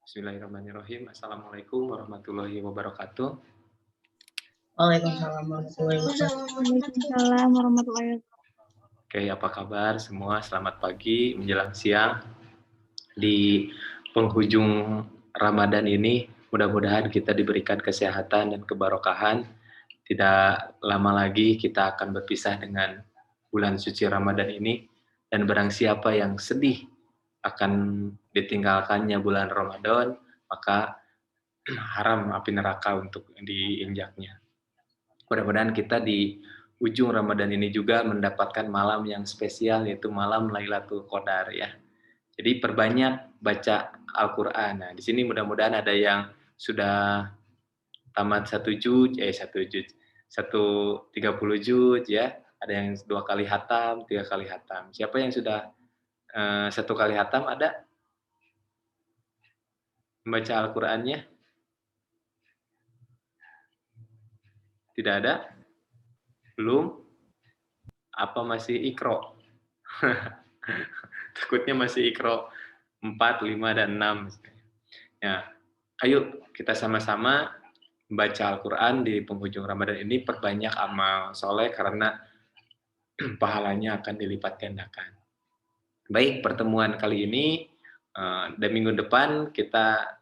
Bismillahirrahmanirrahim. Assalamualaikum warahmatullahi wabarakatuh. Waalaikumsalam warahmatullahi wabarakatuh. Waalaikumsalam warahmatullahi wabarakatuh. Oke, apa kabar semua? Selamat pagi menjelang siang. Di penghujung Ramadan ini, mudah-mudahan kita diberikan kesehatan dan keberkahan. Tidak lama lagi kita akan berpisah dengan bulan suci Ramadan ini. Dan barang siapa yang sedih akan ditinggalkannya bulan Ramadan, maka haram api neraka untuk diinjaknya. Mudah-mudahan kita di ujung Ramadan ini juga mendapatkan malam yang spesial, yaitu malam Lailatul Qadar ya. Jadi perbanyak baca Al-Quran. Nah, di sini mudah-mudahan ada yang sudah tamat 1 30 juz ya. Ada yang 2 kali hatam, 3 kali hatam. Siapa yang sudah 1 kali hatam ada? Membaca Al-Qurannya? Tidak ada? Belum? Apa masih ikro? Takutnya masih ikro 4, 5, dan 6. Ya, ayo kita sama-sama membaca Al-Quran di penghujung Ramadan ini, perbanyak amal soleh karena pahalanya akan dilipat gandakan. Baik, pertemuan kali ini dan minggu depan kita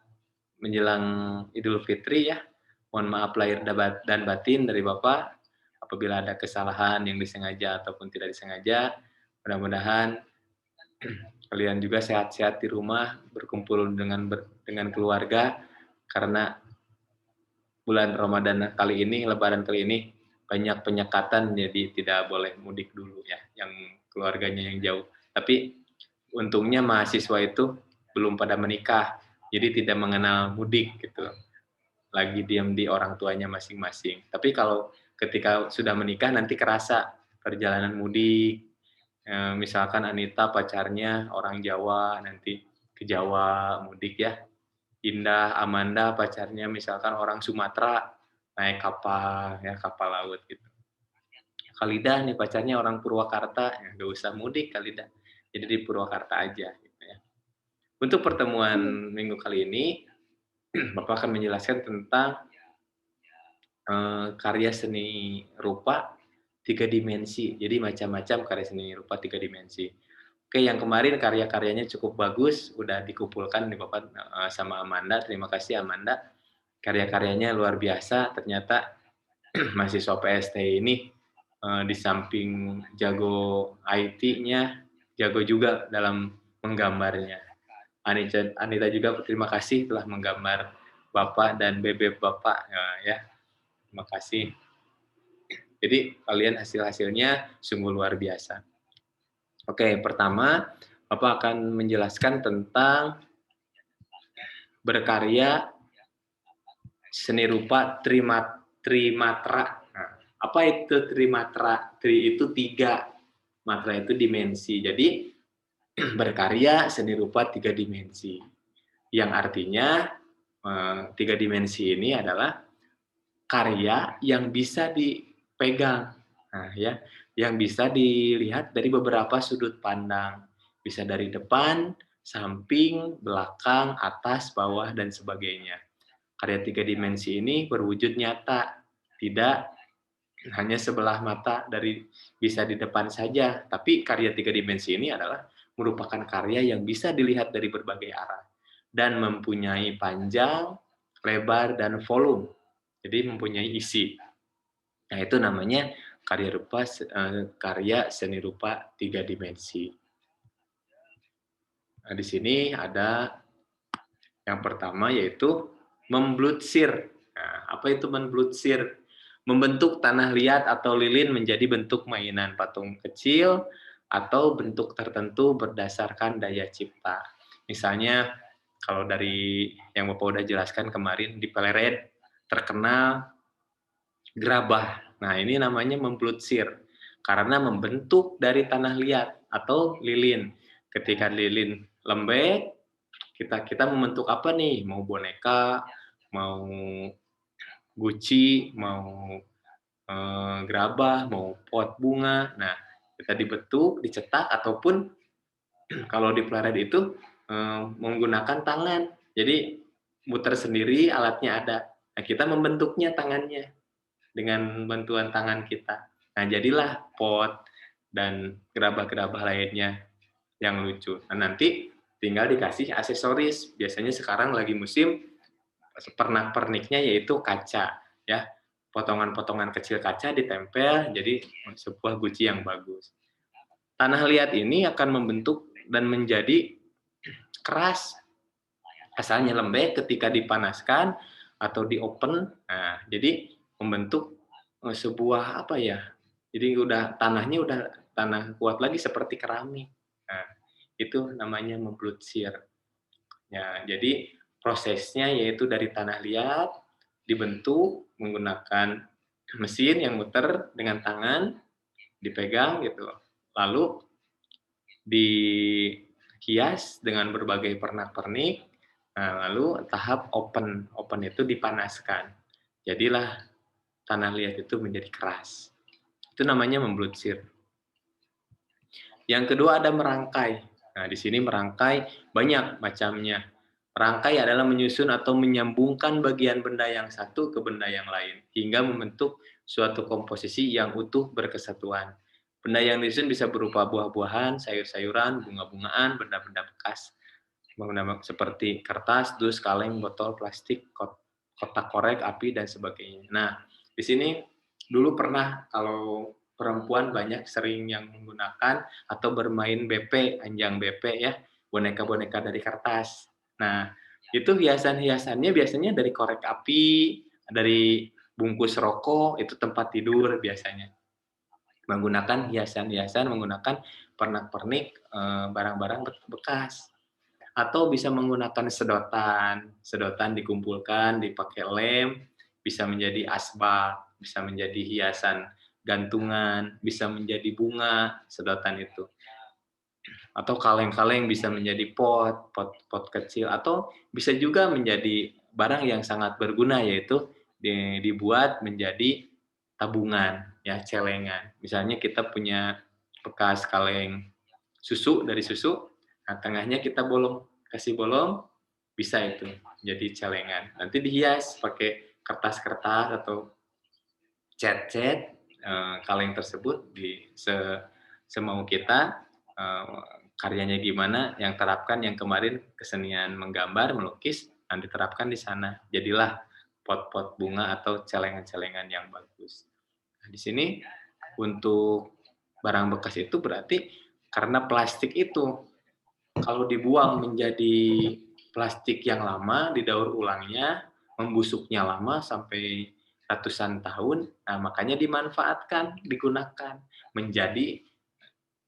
menjelang Idul Fitri ya. Mohon maaf lahir dan batin dari Bapak apabila ada kesalahan yang disengaja ataupun tidak disengaja. Mudah-mudahan kalian juga sehat-sehat di rumah, berkumpul dengan keluarga, karena bulan Ramadan kali ini, Lebaran kali ini, banyak penyekatan, jadi tidak boleh mudik dulu ya, yang keluarganya yang jauh. Tapi untungnya mahasiswa itu belum pada menikah, jadi tidak mengenal mudik gitu. Lagi diam di orang tuanya masing-masing. Tapi kalau ketika sudah menikah nanti kerasa perjalanan mudik. Misalkan Anita pacarnya orang Jawa, nanti ke Jawa mudik ya. Indah, Amanda pacarnya misalkan orang Sumatera, naik kapal ya, kapal laut gitu. Khalida nih pacarnya orang Purwakarta, ya nggak usah mudik Khalida, jadi di Purwakarta aja gitu ya. Untuk pertemuan minggu kali ini, Bapak akan menjelaskan tentang karya seni rupa 3 dimensi. Jadi macam-macam karya seni rupa 3 dimensi. Oke, yang kemarin karya-karyanya cukup bagus, udah dikumpulkan nih Bapak sama Amanda. Terima kasih Amanda. Karya-karyanya luar biasa. Ternyata mahasiswa PST ini di samping jago IT-nya, jago juga dalam menggambarnya. Anita juga terima kasih telah menggambar Bapak dan bebek Bapak ya. Terima kasih. Jadi kalian hasil-hasilnya sungguh luar biasa. Oke, pertama Bapak akan menjelaskan tentang berkarya seni rupa trimatra. Nah, apa itu trimatra? Tri itu 3, matra itu dimensi. Jadi berkarya seni rupa 3 dimensi. Yang artinya 3 dimensi ini adalah karya yang bisa dipegang, nah ya, yang bisa dilihat dari beberapa sudut pandang, bisa dari depan, samping, belakang, atas, bawah, dan sebagainya. Karya 3 dimensi ini berwujud nyata, tidak hanya sebelah mata dari bisa di depan saja, tapi karya 3 dimensi ini adalah merupakan karya yang bisa dilihat dari berbagai arah dan mempunyai panjang, lebar, dan volume. Jadi mempunyai isi. Nah, itu namanya karya seni rupa 3 dimensi. Nah, di sini ada yang pertama yaitu memblutsir. Nah, apa itu memblutsir? Membentuk tanah liat atau lilin menjadi bentuk mainan patung kecil atau bentuk tertentu berdasarkan daya cipta. Misalnya kalau dari yang Bapak udah jelaskan kemarin di Pelered terkenal gerabah. Nah, ini namanya memblutsir karena membentuk dari tanah liat atau lilin. Ketika lilin lembek, kita membentuk apa nih? Mau boneka, mau guci, mau gerabah, mau pot bunga. Nah, kita dibentuk, dicetak ataupun kalau di Pelered itu menggunakan tangan. Jadi muter sendiri, alatnya ada. Nah, kita membentuknya tangannya dengan bantuan tangan kita. Nah, jadilah pot dan gerabah-gerabah lainnya yang lucu. Nah, nanti tinggal dikasih aksesoris. Biasanya sekarang lagi musim pernak-perniknya yaitu kaca, ya. Potongan-potongan kecil kaca ditempel jadi sebuah guci yang bagus. Tanah liat ini akan membentuk dan menjadi keras. Asalnya lembek ketika dipanaskan atau di-open, nah jadi membentuk, sebuah apa ya, jadi tanahnya udah tanah kuat lagi seperti keramik. Nah, itu namanya memblutsir. Ya, jadi prosesnya yaitu dari tanah liat dibentuk menggunakan mesin yang muter dengan tangan, dipegang gitu, lalu dihias dengan berbagai pernak-pernik, nah lalu tahap open, open itu dipanaskan. Jadilah tanah liat itu menjadi keras. Itu namanya memblutsir. Yang kedua ada merangkai. Nah, di sini merangkai banyak macamnya. Merangkai adalah menyusun atau menyambungkan bagian benda yang satu ke benda yang lain, hingga membentuk suatu komposisi yang utuh berkesatuan. Benda yang disusun bisa berupa buah-buahan, sayur-sayuran, bunga-bungaan, benda-benda bekas, seperti kertas, dus, kaleng, botol, plastik, kotak korek, api, dan sebagainya. Nah, di sini dulu pernah kalau perempuan banyak sering yang menggunakan atau bermain BP, anjang BP ya, boneka-boneka dari kertas. Nah, itu hiasan-hiasannya biasanya dari korek api, dari bungkus rokok, itu tempat tidur biasanya. Menggunakan hiasan-hiasan, menggunakan pernak-pernik barang-barang bekas. Atau bisa menggunakan sedotan, sedotan dikumpulkan, dipakai lem, bisa menjadi asbak, bisa menjadi hiasan gantungan, bisa menjadi bunga, sedotan itu. Atau kaleng-kaleng bisa menjadi pot kecil, atau bisa juga menjadi barang yang sangat berguna, yaitu dibuat menjadi tabungan, ya, celengan. Misalnya kita punya bekas kaleng susu, dari susu, nah tengahnya kita kasih bolong, bisa itu jadi celengan. Nanti dihias pakai kertas-kertas atau cat-cat, kaleng tersebut semau kita, karyanya gimana, yang terapkan yang kemarin kesenian menggambar, melukis, dan diterapkan di sana. Jadilah pot-pot bunga atau celengan-celengan yang bagus. Nah, di sini untuk barang bekas itu berarti karena plastik itu kalau dibuang menjadi plastik yang lama, didaur ulangnya, membusuknya lama sampai ratusan tahun, nah makanya dimanfaatkan, digunakan menjadi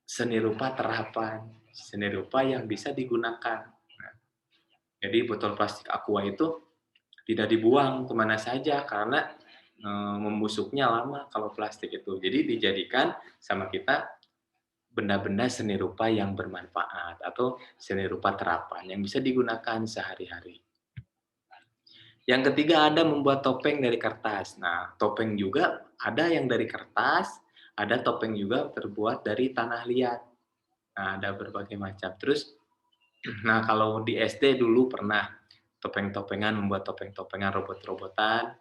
seni rupa terapan, seni rupa yang bisa digunakan. Nah, jadi botol plastik Aqua itu tidak dibuang kemana saja karena membusuknya lama kalau plastik itu. Jadi dijadikan sama kita benda-benda seni rupa yang bermanfaat atau seni rupa terapan yang bisa digunakan sehari-hari. Yang ketiga ada membuat topeng dari kertas. Nah, topeng juga ada yang dari kertas, ada topeng juga terbuat dari tanah liat. Nah, ada berbagai macam. Terus, nah kalau di SD dulu pernah topeng-topengan, membuat topeng-topengan robot-robotan,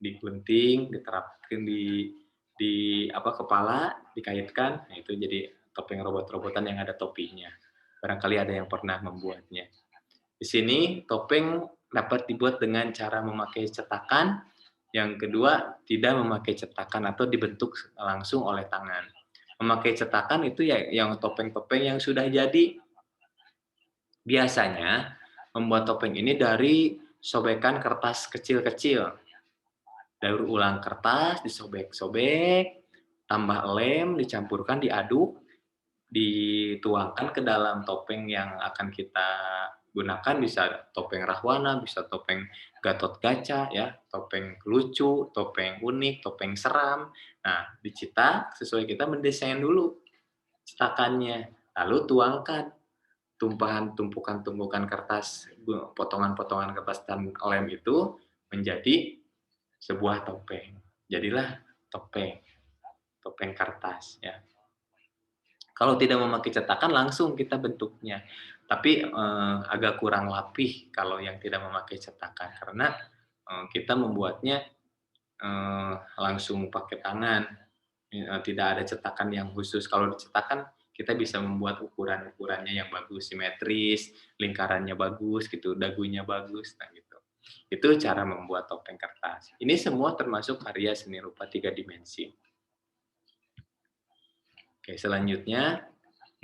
digunting, diterapkan di apa kepala, dikaitkan, nah itu jadi topeng robot-robotan yang ada topinya. Barangkali ada yang pernah membuatnya. Di sini topeng dapat dibuat dengan cara memakai cetakan, yang kedua tidak memakai cetakan atau dibentuk langsung oleh tangan. Memakai cetakan itu ya yang topeng-topeng yang sudah jadi. Biasanya membuat topeng ini dari sobekan kertas kecil-kecil. Daur ulang kertas, disobek-sobek, tambah lem, dicampurkan, diaduk, dituangkan ke dalam topeng yang akan kita gunakan, bisa topeng rahwana, bisa topeng Gatot Kaca, ya, topeng lucu, topeng unik, topeng seram. Nah, dicetak sesuai kita mendesain dulu cetakannya, lalu tuangkan tumpukan-tumpukan kertas, potongan-potongan kertas dan lem itu menjadi sebuah topeng. Jadilah topeng, topeng kertas ya. Kalau tidak memakai cetakan langsung kita bentuknya. Tapi agak kurang rapih kalau yang tidak memakai cetakan karena kita membuatnya langsung pakai tangan, tidak ada cetakan yang khusus. Kalau dicetakan kita bisa membuat ukuran-ukurannya yang bagus, simetris, lingkarannya bagus gitu, dagunya bagus, nah gitu. Itu cara membuat topeng kertas. Ini semua termasuk karya seni rupa 3 dimensi. Oke, selanjutnya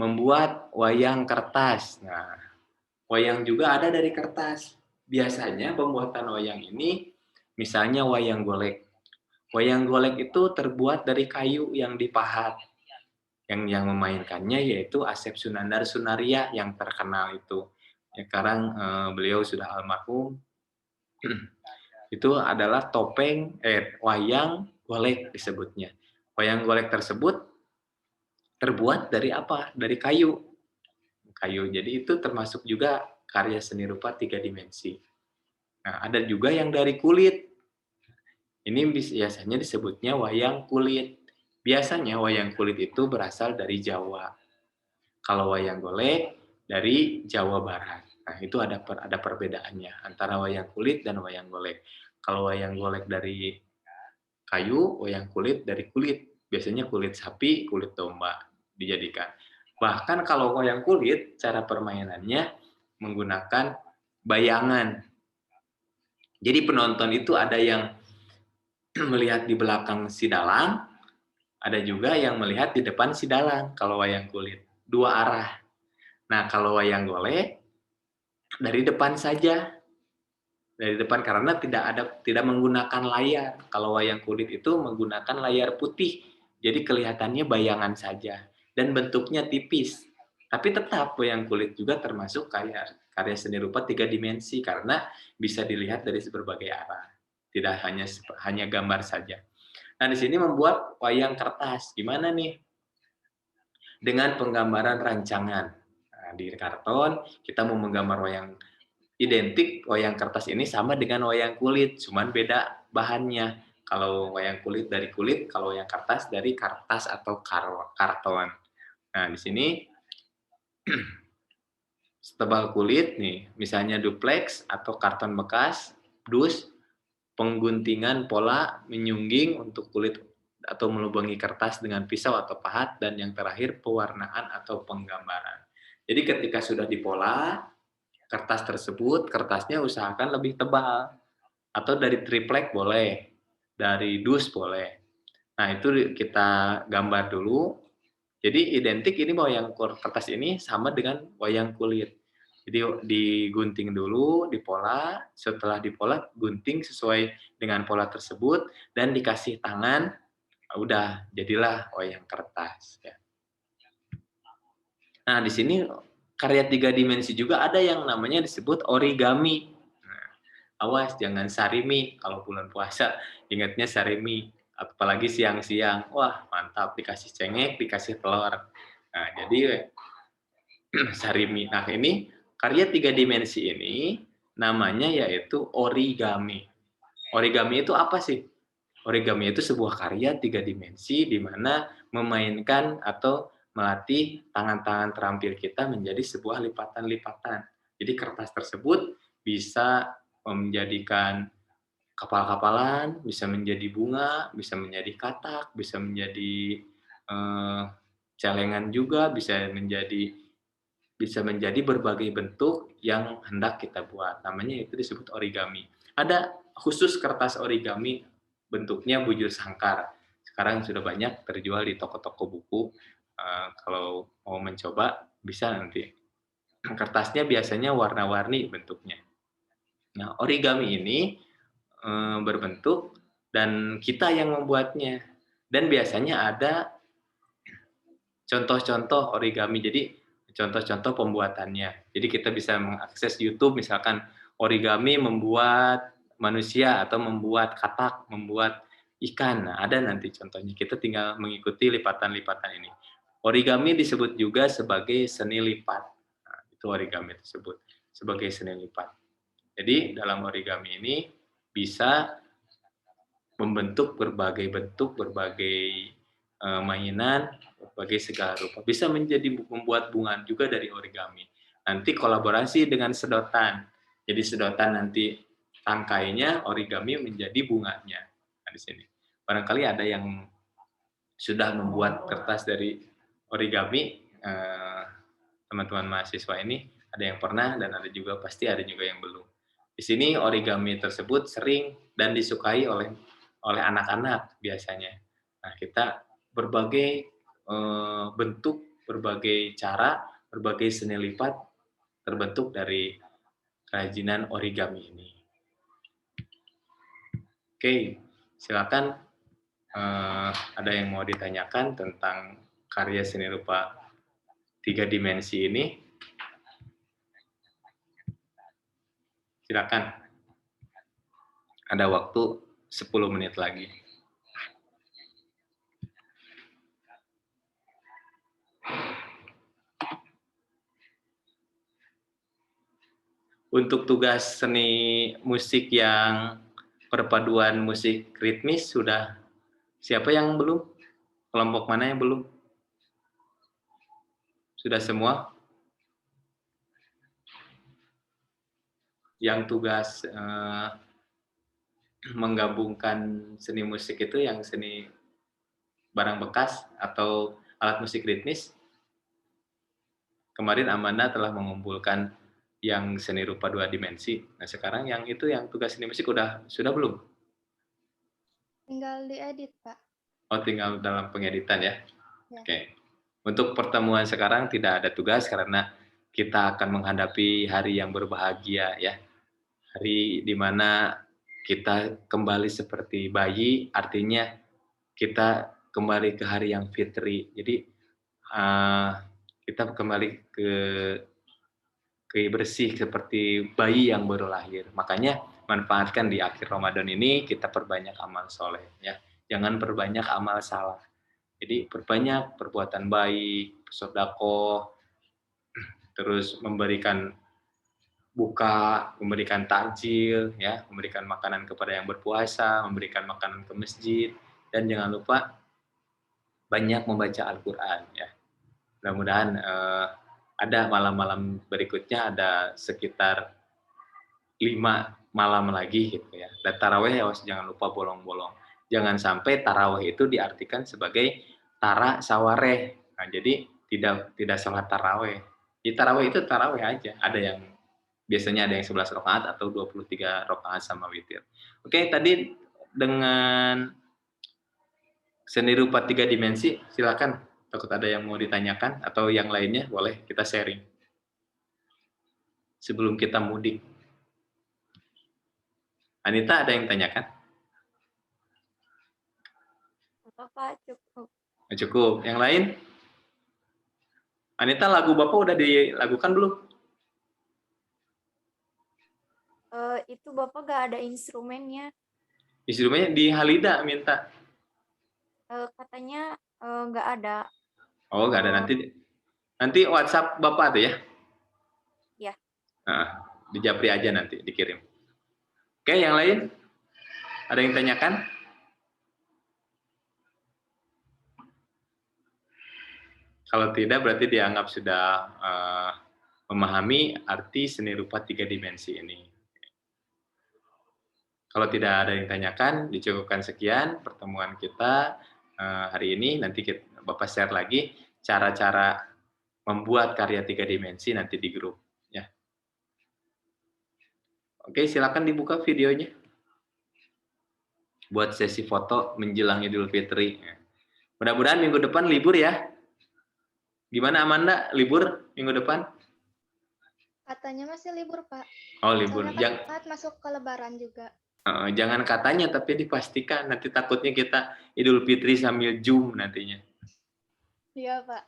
membuat wayang kertas. Nah, wayang juga ada dari kertas. Biasanya pembuatan wayang ini misalnya wayang golek. Wayang golek itu terbuat dari kayu yang dipahat. Yang memainkannya yaitu Asep Sunandar Sunaria yang terkenal itu. Ya, sekarang beliau sudah almarhum. Itu adalah wayang golek disebutnya. Wayang golek tersebut terbuat dari apa? Dari kayu. Kayu. Jadi itu termasuk juga karya seni rupa 3 dimensi. Nah, ada juga yang dari kulit. Ini biasanya disebutnya wayang kulit. Biasanya wayang kulit itu berasal dari Jawa. Kalau wayang golek dari Jawa Barat. Nah, itu ada perbedaannya antara wayang kulit dan wayang golek. Kalau wayang golek dari kayu, wayang kulit dari kulit. Biasanya kulit sapi, kulit domba dijadikan. Bahkan kalau wayang kulit, cara permainannya menggunakan bayangan. Jadi penonton itu ada yang melihat di belakang si dalang, ada juga yang melihat di depan si dalang kalau wayang kulit. Dua arah. Nah, kalau wayang golek dari depan saja. Dari depan karena tidak menggunakan layar. Kalau wayang kulit itu menggunakan layar putih. Jadi kelihatannya bayangan saja dan bentuknya tipis. Tapi tetap wayang kulit juga termasuk karya seni rupa 3 dimensi karena bisa dilihat dari berbagai arah. Tidak hanya gambar saja. Nah, di sini membuat wayang kertas. Gimana nih? Dengan penggambaran rancangan. Nah, di karton kita mau menggambar wayang identik, wayang kertas ini sama dengan wayang kulit, cuman beda bahannya. Kalau wayang kulit dari kulit, kalau wayang kertas dari kertas atau karton. Nah, di sini setebal kulit nih, misalnya duplex atau karton bekas, dus, pengguntingan pola menyungging untuk kulit atau melubangi kertas dengan pisau atau pahat, dan yang terakhir pewarnaan atau penggambaran. Jadi ketika sudah dipola, kertas tersebut, kertasnya usahakan lebih tebal. Atau dari triplek boleh, dari dus boleh. Nah, itu kita gambar dulu. Jadi identik ini wayang kertas ini sama dengan wayang kulit. Jadi digunting dulu, dipola, setelah dipola gunting sesuai dengan pola tersebut dan dikasih tangan, udah jadilah wayang kertas ya. Nah, di sini karya 3 dimensi juga ada yang namanya disebut origami. Nah, awas jangan sarimi kalau bulan puasa, ingatnya sarimi. Apalagi siang-siang, wah mantap dikasih cengek, dikasih telur. Nah, jadi sarimi. Nah, ini karya 3 dimensi ini namanya yaitu origami. Origami itu apa sih? Origami itu sebuah karya 3 dimensi di mana memainkan atau melatih tangan-tangan terampil kita menjadi sebuah lipatan-lipatan. Jadi kertas tersebut bisa menjadikan kapal-kapalan, bisa menjadi bunga, bisa menjadi katak, bisa menjadi celengan juga, bisa menjadi berbagai bentuk yang hendak kita buat. Namanya itu disebut origami. Ada khusus kertas origami bentuknya bujur sangkar. Sekarang sudah banyak terjual di toko-toko buku. Kalau mau mencoba bisa nanti. Kertasnya biasanya warna-warni bentuknya. Nah, origami ini berbentuk dan kita yang membuatnya. Dan biasanya ada contoh-contoh origami. Jadi contoh-contoh pembuatannya. Jadi kita bisa mengakses YouTube misalkan origami membuat manusia atau membuat katak, membuat ikan. Nah, ada nanti contohnya. Kita tinggal mengikuti lipatan-lipatan ini. Origami disebut juga sebagai seni lipat. Nah, itu origami tersebut sebagai seni lipat. Jadi dalam origami ini bisa membentuk berbagai bentuk, berbagai mainan, berbagai segala rupa. Bisa membuat bunga juga dari origami. nanti kolaborasi dengan sedotan. Jadi sedotan nanti tangkainya origami menjadi bunganya. Nah, di sini. Barangkali ada yang sudah membuat kertas dari origami, teman-teman mahasiswa ini, ada yang pernah dan ada juga pasti ada juga yang belum. Di sini origami tersebut sering dan disukai oleh anak-anak biasanya. Nah, kita berbagai bentuk, berbagai cara, berbagai seni lipat terbentuk dari kerajinan origami ini. Oke, silakan ada yang mau ditanyakan tentang karya seni rupa 3 dimensi ini? Silakan. Ada waktu 10 menit lagi. Untuk tugas seni musik yang perpaduan musik ritmis sudah siapa yang belum? Kelompok mana yang belum? Sudah semua? Yang tugas menggabungkan seni musik itu yang seni barang bekas atau alat musik ritmis? Kemarin Amanda telah mengumpulkan yang seni rupa 2 dimensi. Nah, sekarang yang itu yang tugas seni musik sudah belum? Tinggal diedit, Pak. Oh, tinggal dalam pengeditan ya? Ya. Oke. Untuk pertemuan sekarang tidak ada tugas karena kita akan menghadapi hari yang berbahagia ya. Hari di mana kita kembali seperti bayi, artinya kita kembali ke hari yang fitri. Jadi kita kembali ke bersih seperti bayi yang baru lahir. Makanya manfaatkan di akhir Ramadan ini kita perbanyak amal soleh ya. Jangan perbanyak amal salah. Jadi perbanyak perbuatan baik, sedekah, terus memberikan buka, memberikan takjil, ya, memberikan makanan kepada yang berpuasa, memberikan makanan ke masjid, dan jangan lupa banyak membaca Al-Quran. Ya. Mudah-mudahan ada malam-malam berikutnya ada sekitar 5 malam lagi gitu ya. Dan taraweh jangan lupa bolong-bolong. Jangan sampai taraweh itu diartikan sebagai tara sawareh. Nah, jadi tidak sholat taraweh. Di taraweh itu taraweh aja. Biasanya ada yang 11 rakaat atau 23 rakaat sama witir. Oke, tadi dengan seni rupa 3 dimensi, silakan. Takut ada yang mau ditanyakan atau yang lainnya boleh kita sharing. Sebelum kita mudik. Anita ada yang tanyakan? Bapak cukup. Cukup. Yang lain? Anita, lagu Bapak udah dilakukan belum? Itu Bapak gak ada instrumennya. Instrumennya di Halida minta. Katanya nggak ada. Oh, nggak ada. Nanti WhatsApp Bapak tuh ya? Ya. Nah, di Japri aja nanti dikirim. Oke, yang lain? Ada yang tanyakan? Kalau tidak berarti dianggap sudah memahami arti seni rupa 3 dimensi ini. Kalau tidak ada yang tanyakan, dicukupkan sekian pertemuan kita hari ini. Nanti Bapak share lagi cara-cara membuat karya 3 dimensi nanti di grup. Ya. Oke, silakan dibuka videonya. Buat sesi foto menjelang Idul Fitri. Mudah-mudahan minggu depan libur ya. Gimana Amanda, libur minggu depan? Katanya masih libur, Pak. Oh, libur. Soalnya kan masuk ke Lebaran juga. Jangan katanya, tapi dipastikan. Nanti takutnya kita Idul Fitri sambil Zoom nantinya. Iya, Pak.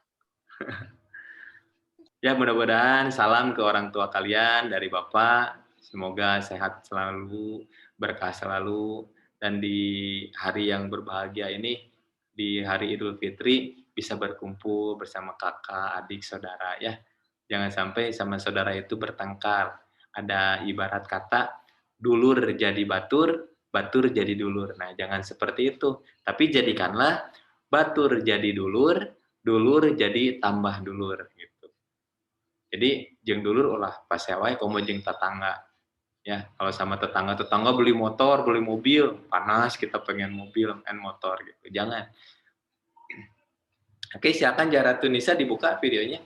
Ya, mudah-mudahan salam ke orang tua kalian dari Bapak. Semoga sehat selalu, berkah selalu, dan di hari yang berbahagia ini, di hari Idul Fitri, bisa berkumpul bersama kakak, adik, saudara ya. Jangan sampai sama saudara itu bertengkar. Ada ibarat kata, dulur jadi batur, batur jadi dulur. Nah, jangan seperti itu. Tapi jadikanlah batur jadi dulur, dulur jadi tambah dulur. Gitu. Jadi jeung dulur ulah pasea wae komo jeung tetangga. Ya, kalau sama tetangga beli motor, beli mobil, panas kita pengen mobil, pengen motor gitu. Jangan. Oke, silakan Jaratun Nisa dibuka videonya.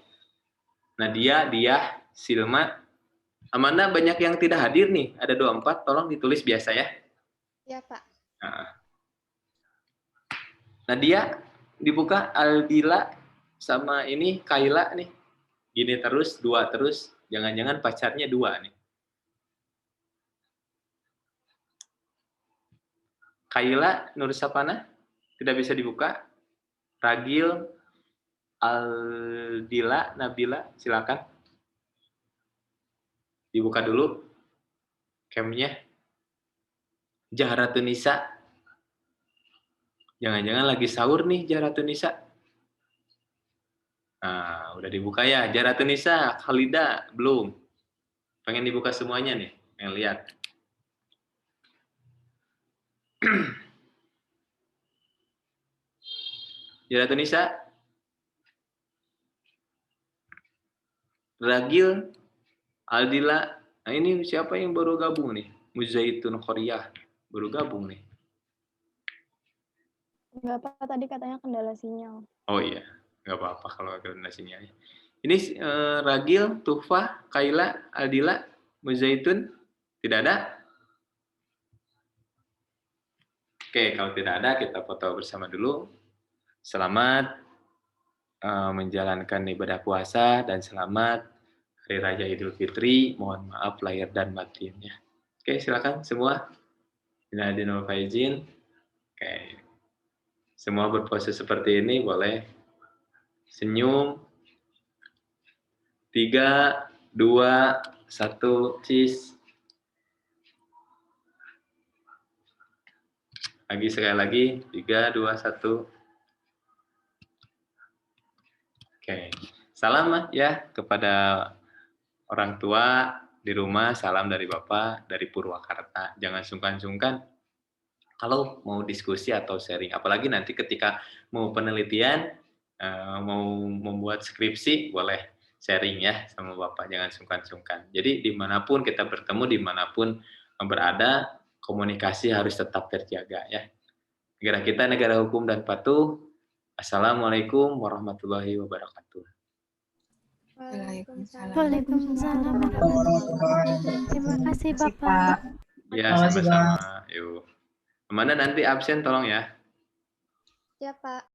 Nadia, Diah, Silma, Amanda banyak yang tidak hadir nih. Ada 24, tolong ditulis biasa ya. Ya, Pak. Nah. Nadia dibuka, Aldila sama ini Kaila nih. Gini terus, 2 terus. Jangan-jangan pacarnya 2 nih. Kaila Nursapana tidak bisa dibuka. Ragil, Aldila, Nabila, silakan. Dibuka dulu camnya. Jaharatun Nisa. Jangan-jangan lagi sahur nih Jaharatun Nisa. Nah, udah dibuka ya. Jaharatun Nisa, Khalida, belum. Pengen dibuka semuanya nih, yang lihat. Jaharatun Nisa. Ragil, Aldila. Nah ini siapa yang baru gabung nih? Muzaitun Korea. Baru gabung nih. Enggak apa, tadi katanya kendala sinyal. Oh iya, nggak apa-apa kalau kendala sinyal. Ini Ragil, Tuhfah, Kaila, Aldila, Muzaitun, tidak ada? Oke, kalau tidak ada kita foto bersama dulu. Selamat menjalankan ibadah puasa dan selamat Hari Raya Idul Fitri. Mohon maaf lahir dan batinnya. Oke, silakan semua. Minal faizin. Oke. Semua berpose seperti ini boleh senyum. 3, 2, 1, cheese. Lagi sekali lagi. 3, 2, 1. Oke. Salam ya kepada orang tua di rumah. Salam dari Bapak dari Purwakarta. Jangan sungkan-sungkan kalau mau diskusi atau sharing. Apalagi nanti ketika mau penelitian, mau membuat skripsi, boleh sharing ya sama Bapak. Jangan sungkan-sungkan. Jadi dimanapun kita bertemu, dimanapun berada, komunikasi harus tetap terjaga ya. Negara kita negara hukum dan patuh. Assalamualaikum warahmatullahi wabarakatuh. Waalaikumsalam. Waalaikumsalam warahmatullahi wabarakatuh. Terima kasih Bapak. Ya, sama-sama. Yuk. Amanda nanti absen tolong ya. Ya, Pak.